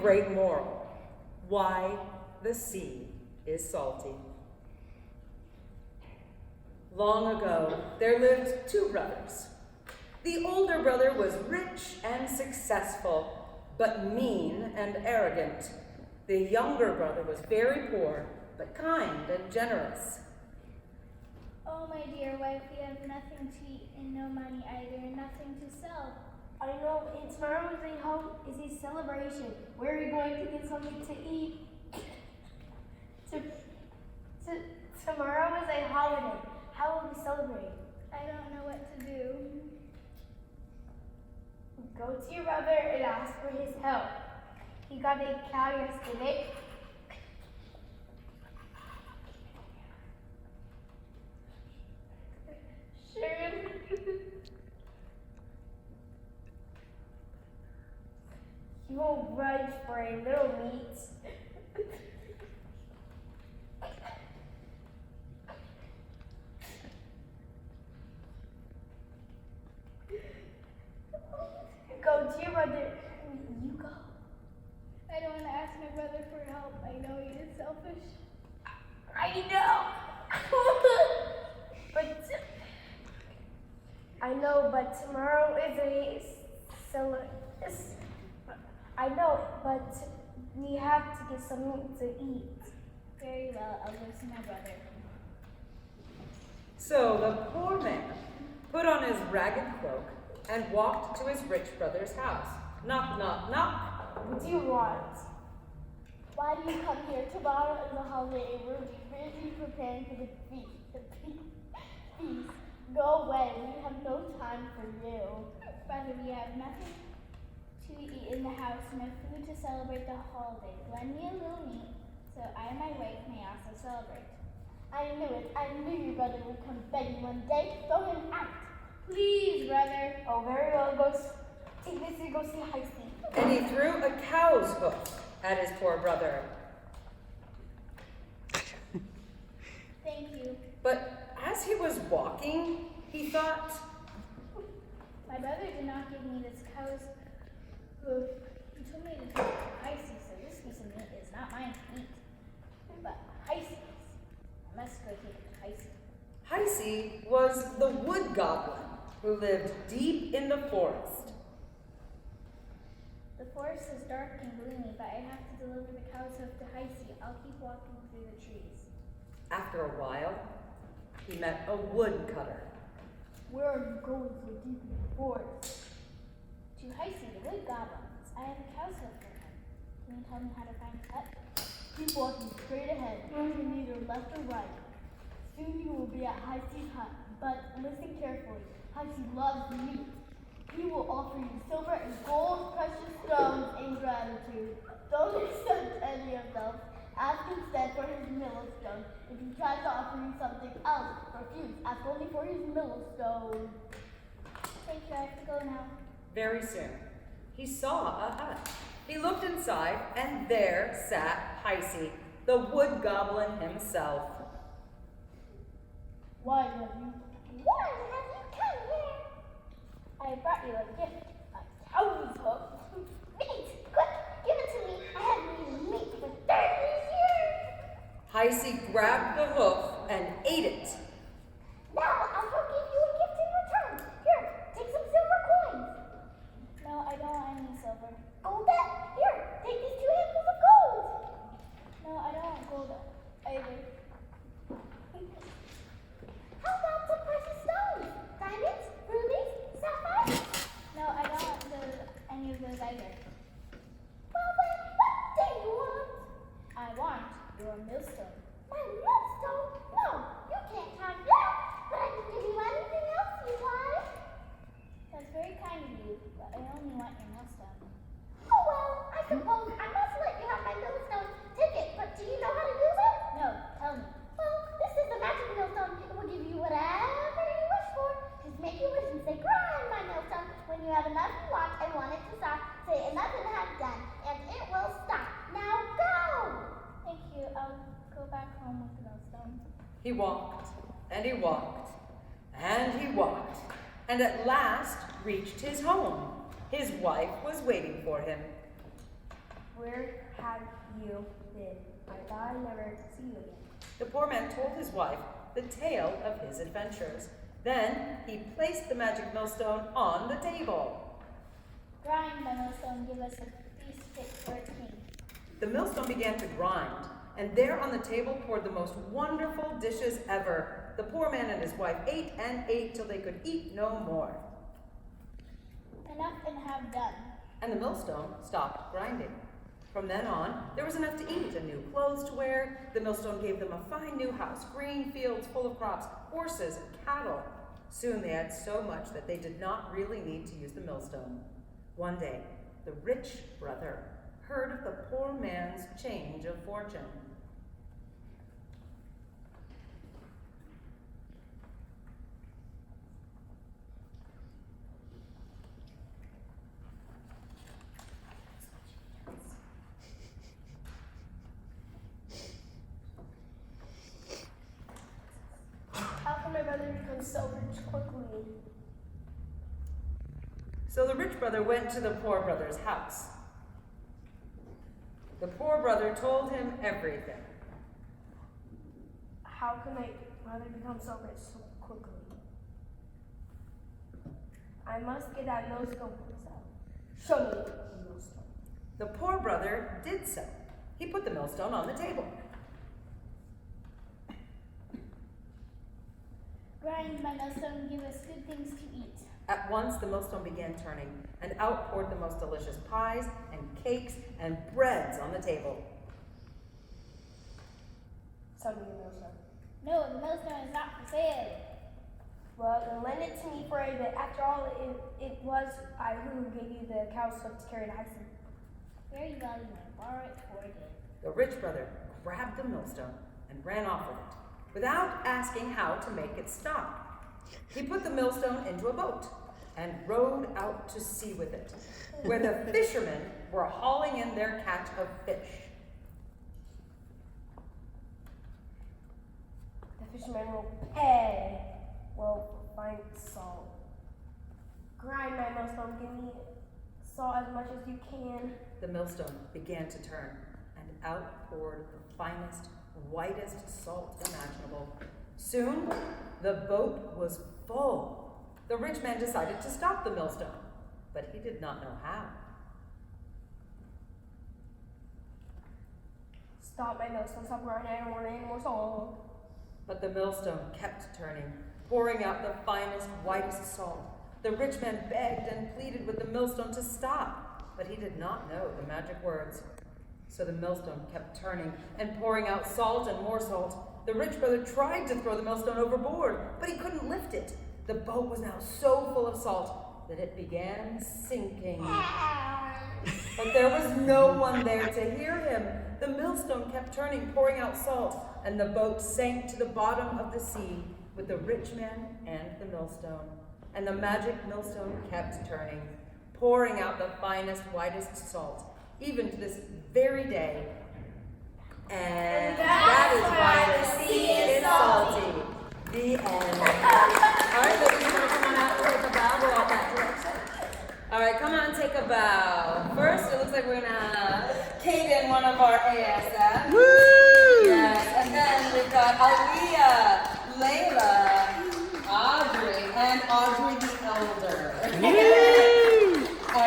great moral: why the sea is salty. Long ago, there lived two brothers. The older brother was rich and successful, but mean and arrogant. The younger brother was very poor, but kind and generous. Oh, my dear wife, we have nothing to eat and no money either, and nothing to sell. I know, and tomorrow is a celebration. Where are we going to get something to eat? Tomorrow is a holiday. How will we celebrate? I don't know what to do. Go to your brother and ask for his help. He got a cow yesterday. He won't budge for a little meat. Go to your brother. You go. I don't want to ask my brother for help. I know he is selfish. I know. but tomorrow is a I know, but we have to get something to eat. Very well, I'll go see my brother. So the poor man put on his ragged cloak and walked to his rich brother's house. Knock, knock, knock. What do you want? Why do you come here? Tomorrow is a holiday. We'll be busy preparing for the feast. Go away. We have no time for you. Brother, we have nothing to eat in the house, no food to celebrate the holiday. Lend me a little meat, so I and my wife may also celebrate. I knew it. I knew your brother would come begging one day. Throw him out. Please, brother. Oh, very well. Take this and go see Heisty. And he threw a cow's hoof at his poor brother. Thank you. But as he was walking, he thought, my brother did not give me this cow's hoof. He told me to take it to Heisty, so this piece of meat is not mine to eat. But Heisty's. I must go take it to Heisty. Heisty was the wood goblin who lived deep in the forest. The forest is dark and gloomy, but I have to deliver the cow's hoof to Heisty. I'll keep walking through the trees. After a while, he met a woodcutter. Where are you going so deep in the forest? To Heisty, the wood goblins. I have a cow's hoof for him. Can you tell me how to find his hut? Keep walking straight ahead, to neither left or right. Soon you will be at Heisty's hut, but listen carefully. Heisty loves meat. He will offer you silver and gold, precious stones in gratitude. Don't accept any of them. Ask instead for his millstone. If he tries to offer you something else, refuse. Ask only for his millstone. Thank you, I have to go now. Very soon, he saw a hut. He looked inside, and there sat Heisty, the wood goblin himself. Why have you come here? I brought you a gift, a cow's hoof. Meat! Quick, give it to me. I haven't eaten meat for 30 years. Heisty grabbed the hoof and ate it. Now I'll go give you a gift in return. Here, take some silver coins. No, I don't want any silver. Gold then? Here, take these 2 handfuls of gold. No, I don't want gold either. How about some precious stones? Diamonds? Rubies? Sapphires? No, I don't want any of those either. Well then, what do you want? I want your millstone. My millstone? No, you can't have that. But I can give you anything else you like. That's very kind of you, but I only want your millstone. Oh well, I suppose I must let you have my millstone ticket, but do you know how to use it? No, tell me. Well, this is the magic millstone. It will give you whatever you wish for. Just make your wish and say, grind my millstone. When you have enough you want and want it to stop, say enough and have done, and it will stop. Now go! Thank you. I'll go back home with the millstone. He walked, and he walked, and he walked, and at last reached his home. His wife was waiting for him. Where have you been? I thought I'd never see you again. The poor man told his wife the tale of his adventures. Then he placed the magic millstone on the table. Grind, my millstone, give us a feast fit for a king. The millstone began to grind, and there on the table poured the most wonderful dishes ever. The poor man and his wife ate and ate till they could eat no more. Enough and have done. And the millstone stopped grinding. From then on, there was enough to eat and new clothes to wear. The millstone gave them a fine new house, green fields full of crops, horses, and cattle. Soon they had so much that they did not really need to use the millstone. One day, the rich brother heard of the poor man's change of fortune. How can my brother become so rich quickly? So the rich brother went to the poor brother's house. The poor brother told him everything. How can my brother become so rich so quickly? I must get that millstone myself. Show me the millstone. The poor brother did so. He put the millstone on the table. Grind, my millstone, give us good things to eat. At once the millstone began turning, and out poured the most delicious pies and cakes and breads on the table. Show me the millstone. No, the millstone is not for sale. Well, then lend it to me for a bit. After all, it was I who gave you the cowslip to carry to Hudson. Very well, you may borrow it for a day. The rich brother grabbed the millstone and ran off with it, without asking how to make it stop. He put the millstone into a boat and rowed out to sea with it, where the fishermen were hauling in their catch of fish. The fishermen will pay. Well, find salt. Grind my millstone. Give me salt as much as you can. The millstone began to turn, and out poured the finest, whitest salt imaginable. Soon, the boat was full. The rich man decided to stop the millstone, but he did not know how. Stop my millstone. Stop grinding. I don't want any more salt. But the millstone kept turning, pouring out the finest, whitest salt. The rich man begged and pleaded with the millstone to stop, but he did not know the magic words. So the millstone kept turning and pouring out salt and more salt. The rich brother tried to throw the millstone overboard, but he couldn't lift it. The boat was now so full of salt that it began sinking. But there was no one there to hear him. The millstone kept turning, pouring out salt, and the boat sank to the bottom of the sea with the rich man and the millstone. And the magic millstone kept turning, pouring out the finest, whitest salt, even to this very day. And that is why the sea is salty. The end. All right, ladies, you want to come on out and take a bow? Go out that direction. All right, come on, take a bow. First, it looks like we're gonna cave in one of our ASF. Woo! Yes, and then we've got Aaliyah, Layla,